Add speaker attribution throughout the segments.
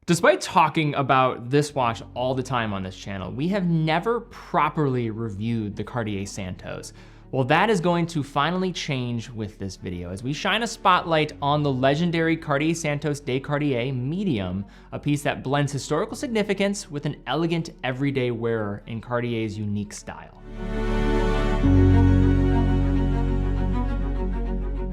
Speaker 1: Despite talking about this watch all the time on this channel, we have never properly reviewed the Cartier Santos. Well, that is going to finally change with this video as we shine a spotlight on the legendary Cartier Santos de Cartier Medium, a piece that blends historical significance with an elegant everyday wearer in Cartier's unique style.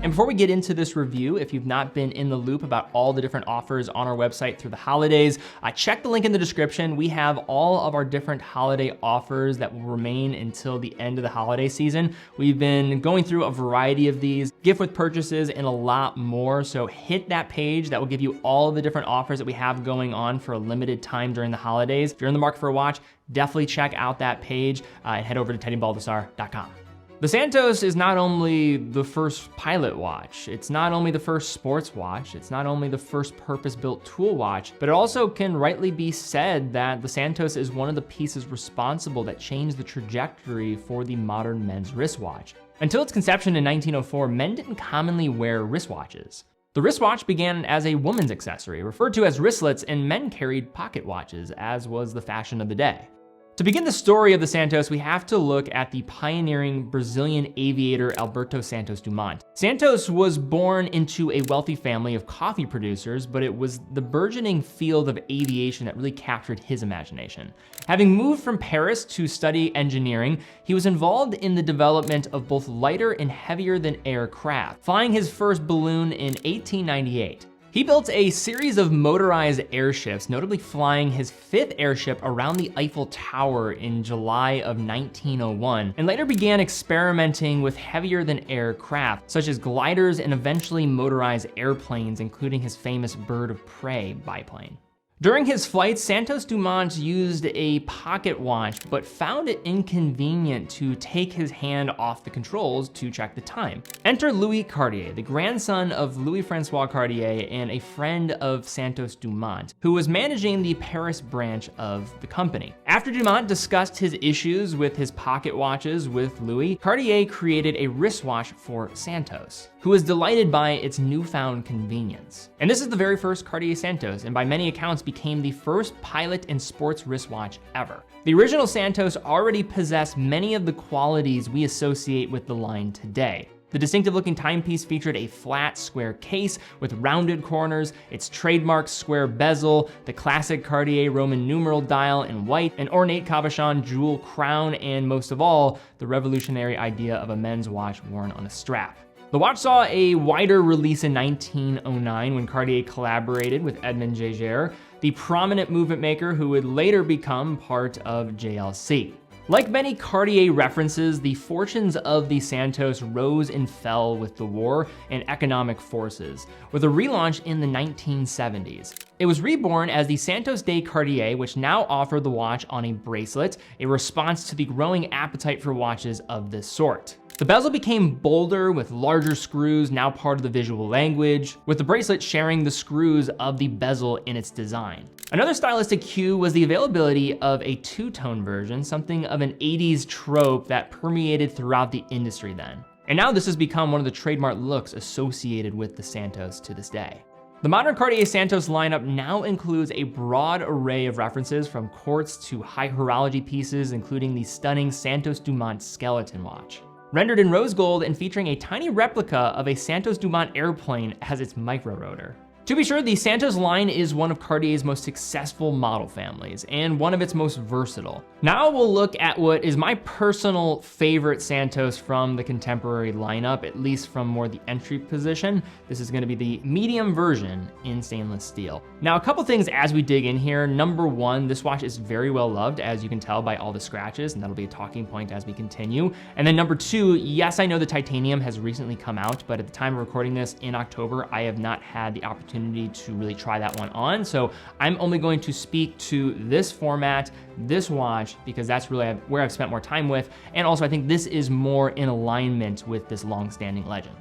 Speaker 1: And before we get into this review, if you've not been in the loop about all the different offers on our website through the holidays, check the link in the description. We have all of our different holiday offers that will remain until the end of the holiday season. We've been going through a variety of these, gift with purchases, and a lot more. So hit that page. That will give you all of the different offers that we have going on for a limited time during the holidays. If you're in the market for a watch, definitely check out that page and head over to teddybaldessar.com. The Santos is not only the first pilot watch, it's not only the first sports watch, it's not only the first purpose-built tool watch, but it also can rightly be said that the Santos is one of the pieces responsible that changed the trajectory for the modern men's wristwatch. Until its conception in 1904, men didn't commonly wear wristwatches. The wristwatch began as a woman's accessory, referred to as wristlets, and men carried pocket watches, as was the fashion of the day. To begin the story of the Santos, we have to look at the pioneering Brazilian aviator Alberto Santos Dumont. Santos was born into a wealthy family of coffee producers, but it was the burgeoning field of aviation that really captured his imagination. Having moved from Paris to study engineering, he was involved in the development of both lighter and heavier than air craft, flying his first balloon in 1898. He built a series of motorized airships, notably flying his fifth airship around the Eiffel Tower in July of 1901, and later began experimenting with heavier than air craft, such as gliders and eventually motorized airplanes, including his famous bird of prey biplane. During his flights, Santos Dumont used a pocket watch, but found it inconvenient to take his hand off the controls to check the time. Enter Louis Cartier, the grandson of Louis-Francois Cartier and a friend of Santos Dumont, who was managing the Paris branch of the company. After Dumont discussed his issues with his pocket watches with Louis, Cartier created a wristwatch for Santos, who was delighted by its newfound convenience. And this is the very first Cartier Santos, and by many accounts became the first pilot and sports wristwatch ever. The original Santos already possessed many of the qualities we associate with the line today. The distinctive looking timepiece featured a flat square case with rounded corners, its trademark square bezel, the classic Cartier Roman numeral dial in white, an ornate cabochon jewel crown, and most of all, the revolutionary idea of a men's watch worn on a strap. The watch saw a wider release in 1909 when Cartier collaborated with Edmond Jaeger, the prominent movement maker who would later become part of JLC. Like many Cartier references, the fortunes of the Santos rose and fell with the war and economic forces, with a relaunch in the 1970s. It was reborn as the Santos de Cartier, which now offered the watch on a bracelet, a response to the growing appetite for watches of this sort. The bezel became bolder with larger screws, now part of the visual language, with the bracelet sharing the screws of the bezel in its design. Another stylistic cue was the availability of a two-tone version, something of an 80s trope that permeated throughout the industry then. And now this has become one of the trademark looks associated with the Santos to this day. The modern Cartier Santos lineup now includes a broad array of references from quartz to high horology pieces, including the stunning Santos Dumont skeleton watch, rendered in rose gold and featuring a tiny replica of a Santos Dumont airplane as its micro-rotor. To be sure, the Santos line is one of Cartier's most successful model families and one of its most versatile. Now we'll look at what is my personal favorite Santos from the contemporary lineup, at least from more the entry position. This is gonna be the medium version in stainless steel. Now, a couple things as we dig in here. Number one, this watch is very well loved, as you can tell by all the scratches, and that'll be a talking point as we continue. And then number two, yes, I know the titanium has recently come out, but at the time of recording this in October, I have not had the opportunity to really try that one on. So I'm only going to speak to this format, this watch, because that's really where I've spent more time with. And also I think this is more in alignment with this long-standing legend.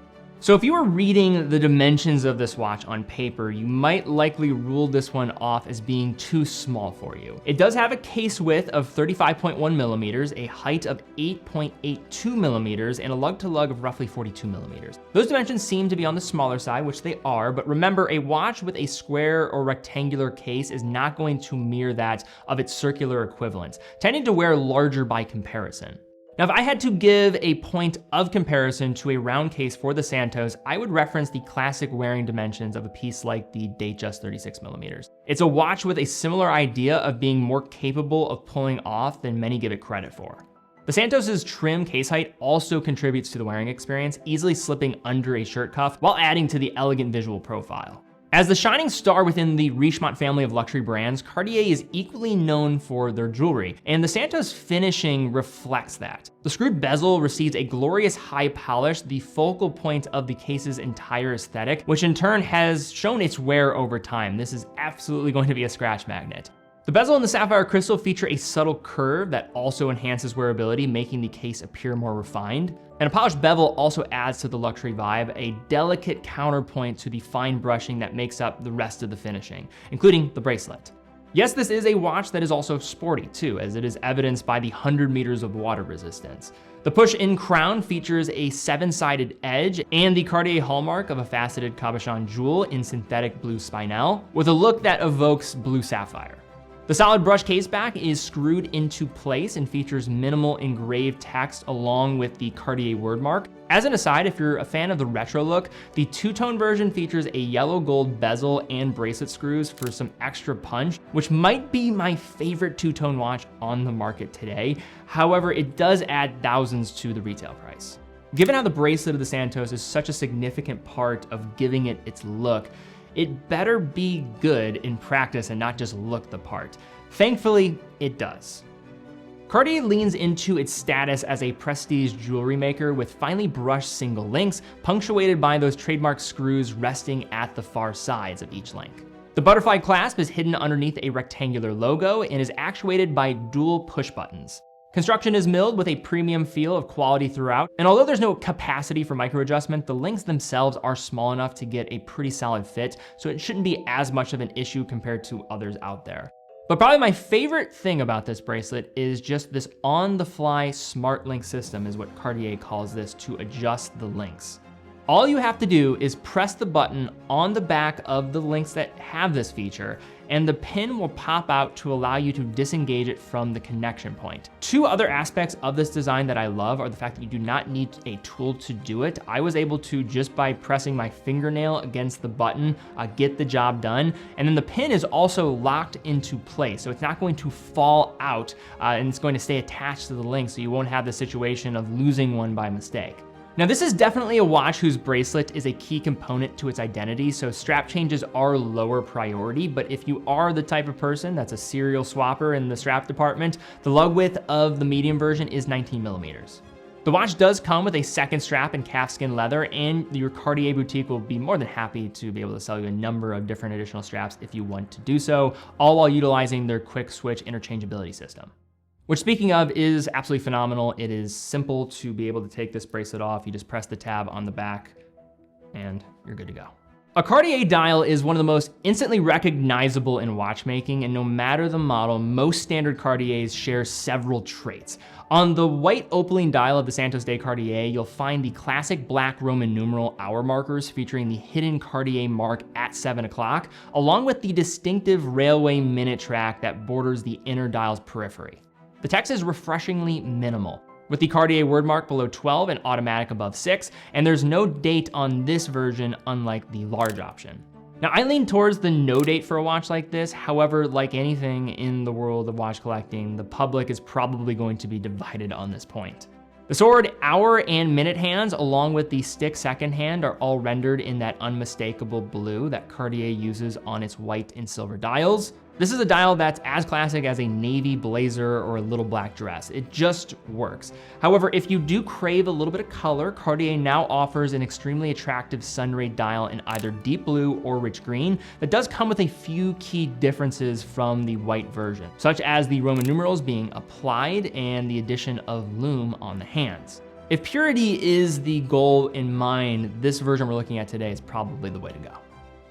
Speaker 1: So if you were reading the dimensions of this watch on paper, you might likely rule this one off as being too small for you. It does have a case width of 35.1 millimeters, a height of 8.82 millimeters, and a lug-to-lug of roughly 42 millimeters. Those dimensions seem to be on the smaller side, which they are, but remember, a watch with a square or rectangular case is not going to mirror that of its circular equivalent, tending to wear larger by comparison. Now, if I had to give a point of comparison to a round case for the Santos, I would reference the classic wearing dimensions of a piece like the Datejust 36 millimeters. It's a watch with a similar idea of being more capable of pulling off than many give it credit for. The Santos's trim case height also contributes to the wearing experience, easily slipping under a shirt cuff while adding to the elegant visual profile. As the shining star within the Richemont family of luxury brands, Cartier is equally known for their jewelry, and the Santos finishing reflects that. The screwed bezel receives a glorious high polish, the focal point of the case's entire aesthetic, which in turn has shown its wear over time. This is absolutely going to be a scratch magnet. The bezel and the sapphire crystal feature a subtle curve that also enhances wearability, making the case appear more refined. And a polished bevel also adds to the luxury vibe, a delicate counterpoint to the fine brushing that makes up the rest of the finishing, including the bracelet. Yes, this is a watch that is also sporty too, as it is evidenced by the 100 meters of water resistance. The push-in crown features a 7-sided edge and the Cartier hallmark of a faceted cabochon jewel in synthetic blue spinel, with a look that evokes blue sapphire. The solid brush case back is screwed into place and features minimal engraved text along with the Cartier wordmark. As an aside, if you're a fan of the retro look, the two-tone version features a yellow gold bezel and bracelet screws for some extra punch, which might be my favorite two-tone watch on the market today. However, it does add thousands to the retail price. Given how the bracelet of the Santos is such a significant part of giving it its look, it better be good in practice and not just look the part. Thankfully, it does. Cartier leans into its status as a prestige jewelry maker with finely brushed single links, punctuated by those trademark screws resting at the far sides of each link. The butterfly clasp is hidden underneath a rectangular logo and is actuated by dual push buttons. Construction is milled with a premium feel of quality throughout, and although there's no capacity for micro adjustment, the links themselves are small enough to get a pretty solid fit, so it shouldn't be as much of an issue compared to others out there. But probably my favorite thing about this bracelet is just this on-the-fly smart link system is what Cartier calls this to adjust the links. All you have to do is press the button on the back of the links that have this feature, and the pin will pop out to allow you to disengage it from the connection point. Two other aspects of this design that I love are the fact that you do not need a tool to do it. I was able to, just by pressing my fingernail against the button, get the job done. And then the pin is also locked into place, so it's not going to fall out, and it's going to stay attached to the link, so you won't have the situation of losing one by mistake. Now, this is definitely a watch whose bracelet is a key component to its identity, so strap changes are lower priority, but if you are the type of person that's a serial swapper in the strap department, the lug width of the medium version is 19 millimeters. The watch does come with a second strap in calfskin leather, and your Cartier boutique will be more than happy to be able to sell you a number of different additional straps if you want to do so, all while utilizing their quick switch interchangeability system. Which, speaking of, is absolutely phenomenal. It is simple to be able to take this bracelet off. You just press the tab on the back and you're good to go. A Cartier dial is one of the most instantly recognizable in watchmaking, and no matter the model, most standard Cartiers share several traits. On the white opaline dial of the Santos de Cartier, you'll find the classic black Roman numeral hour markers featuring the hidden Cartier mark at 7 o'clock, along with the distinctive railway minute track that borders the inner dial's periphery. The text is refreshingly minimal, with the Cartier wordmark below 12 and automatic above 6, and there's no date on this version, unlike the large option. Now, I lean towards the no date for a watch like this. However, like anything in the world of watch collecting, the public is probably going to be divided on this point. The sword, hour, and minute hands, along with the stick second hand, are all rendered in that unmistakable blue that Cartier uses on its white and silver dials. This is a dial that's as classic as a navy blazer or a little black dress. It just works. However, if you do crave a little bit of color, Cartier now offers an extremely attractive sunray dial in either deep blue or rich green that does come with a few key differences from the white version, such as the Roman numerals being applied and the addition of lume on the hands. If purity is the goal in mind, this version we're looking at today is probably the way to go.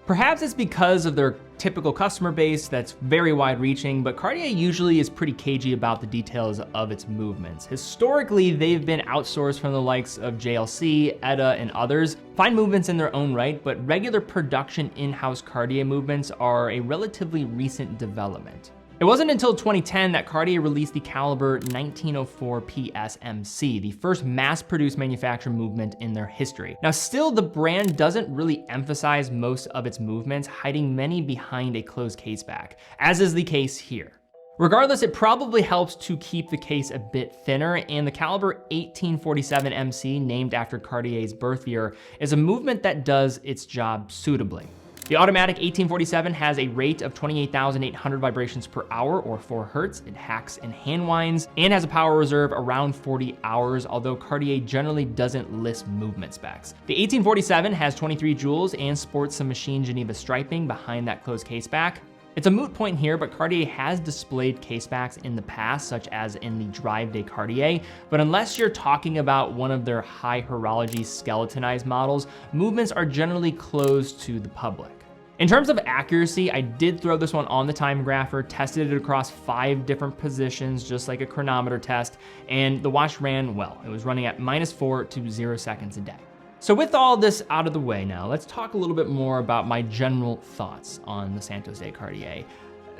Speaker 1: Perhaps it's because of their typical customer base that's very wide-reaching, but Cartier usually is pretty cagey about the details of its movements. Historically, they've been outsourced from the likes of JLC, Etta, and others. Fine movements in their own right, but regular production in-house Cartier movements are a relatively recent development. It wasn't until 2010 that Cartier released the caliber 1904 PSMC, the first mass-produced manufactured movement in their history. Now still, the brand doesn't really emphasize most of its movements, hiding many behind a closed caseback, as is the case here. Regardless, it probably helps to keep the case a bit thinner, and the caliber 1847 MC, named after Cartier's birth year, is a movement that does its job suitably. The automatic 1847 has a rate of 28,800 vibrations per hour, or 4 Hertz. It hacks and hand winds, and has a power reserve around 40 hours, although Cartier generally doesn't list movement specs. The 1847 has 23 joules and sports some machine Geneva striping behind that closed caseback. It's a moot point here, but Cartier has displayed casebacks in the past, such as in the Drive Day Cartier, but unless you're talking about one of their high horology skeletonized models, movements are generally closed to the public. In terms of accuracy, I did throw this one on the time grapher, tested it across 5 different positions, just like a chronometer test, and the watch ran well. It was running at -4 to 0 seconds a day. So with all this out of the way now, let's talk a little bit more about my general thoughts on the Santos de Cartier.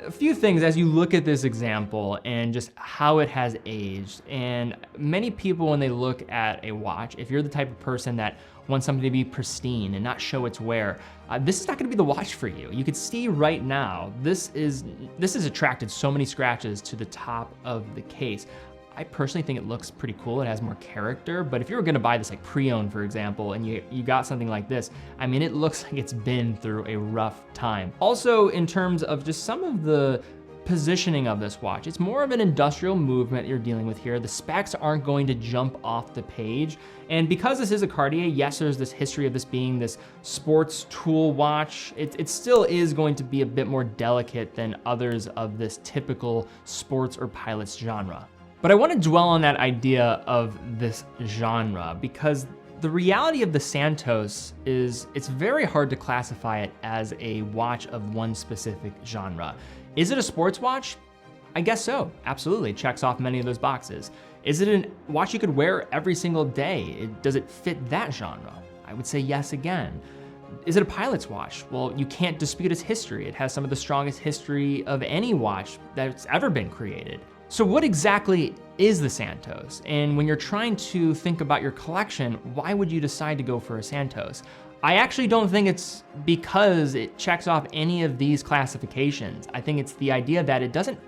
Speaker 1: A few things as you look at this example and just how it has aged. And many people, when they look at a watch, if you're the type of person that wants something to be pristine and not show its wear, this is not gonna be the watch for you. You can see right now, this has attracted so many scratches to the top of the case. I personally think it looks pretty cool. It has more character, but if you were gonna buy this like pre-owned, for example, and you got something like this, I mean, it looks like it's been through a rough time. Also, in terms of just some of the positioning of this watch, it's more of an industrial movement you're dealing with here. The specs aren't going to jump off the page. And because this is a Cartier, yes, there's this history of this being this sports tool watch, it still is going to be a bit more delicate than others of this typical sports or pilots genre. But I want to dwell on that idea of this genre because the reality of the Santos is it's very hard to classify it as a watch of one specific genre. Is it a sports watch? I guess so, absolutely. It checks off many of those boxes. Is it a watch you could wear every single day? Does it fit that genre? I would say yes again. Is it a pilot's watch? Well, you can't dispute its history. It has some of the strongest history of any watch that's ever been created. So what exactly is the Santos? And when you're trying to think about your collection, why would you decide to go for a Santos? I actually don't think it's because it checks off any of these classifications. I think it's the idea that it doesn't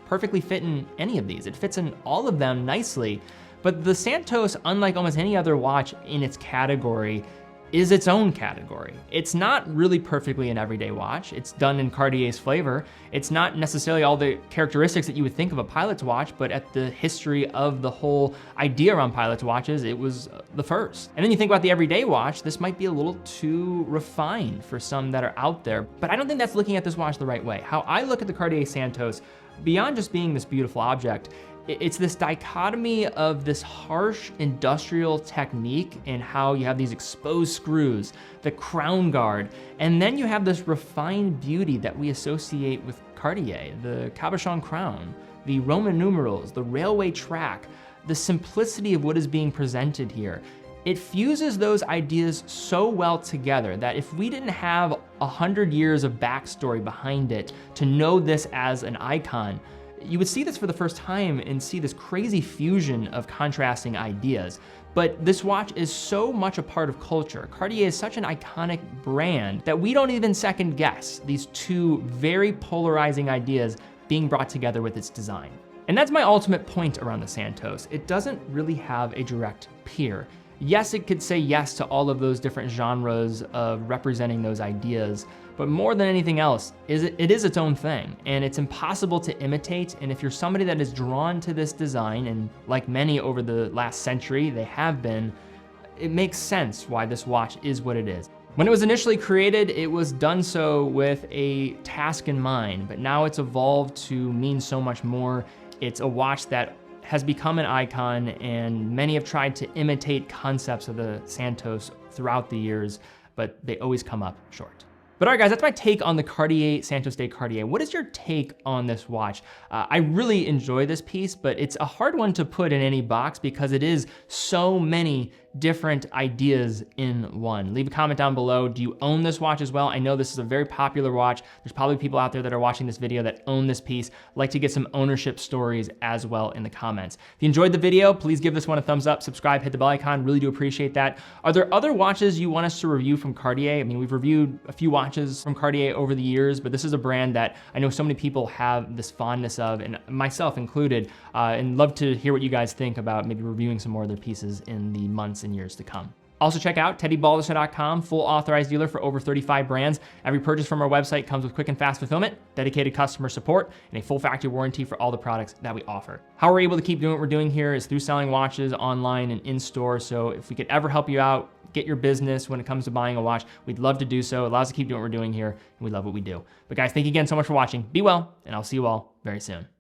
Speaker 1: perfectly fit in any of these. It fits in all of them nicely, but the Santos, unlike almost any other watch in its category, is its own category. It's not really perfectly an everyday watch. It's done in Cartier's flavor. It's not necessarily all the characteristics that you would think of a pilot's watch, but at the history of the whole idea around pilot's watches, it was the first. And then you think about the everyday watch, this might be a little too refined for some that are out there, but I don't think that's looking at this watch the right way. How I look at the Cartier Santos, beyond just being this beautiful object, it's this dichotomy of this harsh industrial technique and how you have these exposed screws, the crown guard, and then you have this refined beauty that we associate with Cartier, the cabochon crown, the Roman numerals, the railway track, the simplicity of what is being presented here. It fuses those ideas so well together that if we didn't have 100 years of backstory behind it to know this as an icon, you would see this for the first time and see this crazy fusion of contrasting ideas. But this watch is so much a part of culture. Cartier is such an iconic brand that we don't even second guess these two very polarizing ideas being brought together with its design. And that's my ultimate point around the Santos. It doesn't really have a direct peer. Yes, it could say yes to all of those different genres of representing those ideas, but more than anything else, it is its own thing, and it's impossible to imitate. And if you're somebody that is drawn to this design, and like many over the last century, they have been, it makes sense why this watch is what it is. When it was initially created, it was done so with a task in mind, but now it's evolved to mean so much more. It's a watch that has become an icon, and many have tried to imitate concepts of the Santos throughout the years, but they always come up short. But all right, guys, that's my take on the Cartier Santos de Cartier. What is your take on this watch? I really enjoy this piece, but it's a hard one to put in any box because it is so many different ideas in one. Leave a comment down below. Do you own this watch as well? I know this is a very popular watch. There's probably people out there that are watching this video that own this piece. I'd like to get some ownership stories as well in the comments. If you enjoyed the video, please give this one a thumbs up, subscribe, hit the bell icon. Really do appreciate that. Are there other watches you want us to review from Cartier? I mean, we've reviewed a few watches from Cartier over the years, but this is a brand that I know so many people have this fondness of, and myself included, and love to hear what you guys think about maybe reviewing some more of their pieces in the months and years to come. Also check out TeddyBalderson.com, full authorized dealer for over 35 brands. Every purchase from our website comes with quick and fast fulfillment, dedicated customer support, and a full factory warranty for all the products that we offer. How we're able to keep doing what we're doing here is through selling watches online and in store. So if we could ever help you out, get your business when it comes to buying a watch, we'd love to do so. It allows us to keep doing what we're doing here, and we love what we do. But guys, thank you again so much for watching. Be well, and I'll see you all very soon.